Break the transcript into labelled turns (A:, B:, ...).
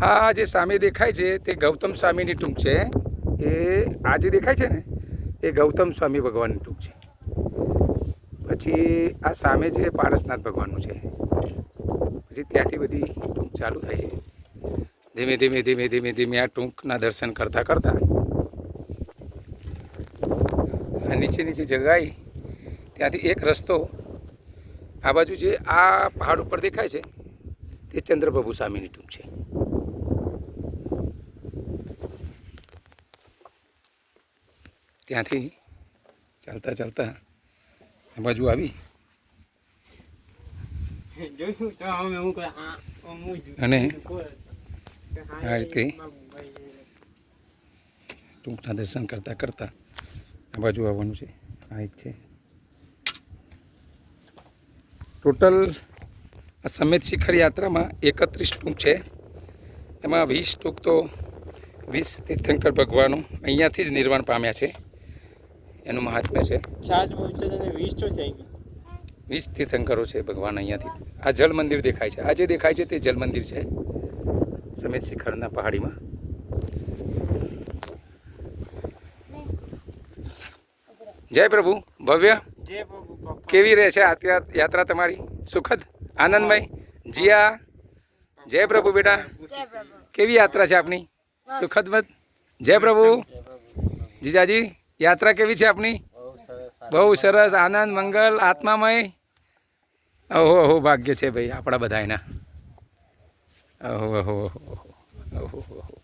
A: આ જે સામે દેખાય છે તે ગૌતમ સ્વામીની ટૂંક છે. એ આ જે દેખાય છે ને એ ગૌતમ સ્વામી ભગવાનની ટૂંક છે. પછી આ સામે છે પારસનાથ ભગવાનનું છે. પછી ત્યાંથી બધી ટૂંક ચાલુ થાય છે. ધીમે ધીમે ધીમે ધીમે ધીમે આ ટૂંકના દર્શન કરતાં કરતાં આ નીચે નીચે જગાઈ ત્યાંથી એક રસ્તો આ બાજુ જે આ પહાડ ઉપર દેખાય છે તે ચંદ્રપ્રભુ સ્વામીની ટૂંક છે. ત્યાંથી ચાલતા ચાલતા આ બાજુ આવી અને આ રીતે ટૂંકના દર્શન કરતાં કરતાં આ બાજુ આવવાનું છે. આ એક છે ટોટલ આ સમેત શિખર યાત્રામાં 31 ટૂંક છે. એમાં 20 ટૂંક તો 20 તીર્થંકર ભગવાનો અહીંયાથી જ નિર્વાણ પામ્યા છે. એનું મહાત્મ્ય છે. 20 તીર્થંકરો છે ભગવાન અહીંયાથી. આ જલ મંદિર દેખાય છે. આ જે દેખાય છે તે જલ મંદિર છે સમેત શિખરના પહાડીમાં. જય પ્રભુ ભવ્ય. કેવી રહે છે આ યાત્રા તમારી? સુખદ, આનંદમય? જીયા જય પ્રભુ બેટા. કેવી યાત્રા છે આપની? સુખદ મત. જય પ્રભુ. જીજાજી યાત્રા કેવી છે આપની? બહુ સરસ, આનંદ, મંગલ, આત્મામય. ઓહો ઓહો ભાગ્ય છે ભાઈ આપણા બધા એના. ઓહો ઓહો ઓહો ઓહો.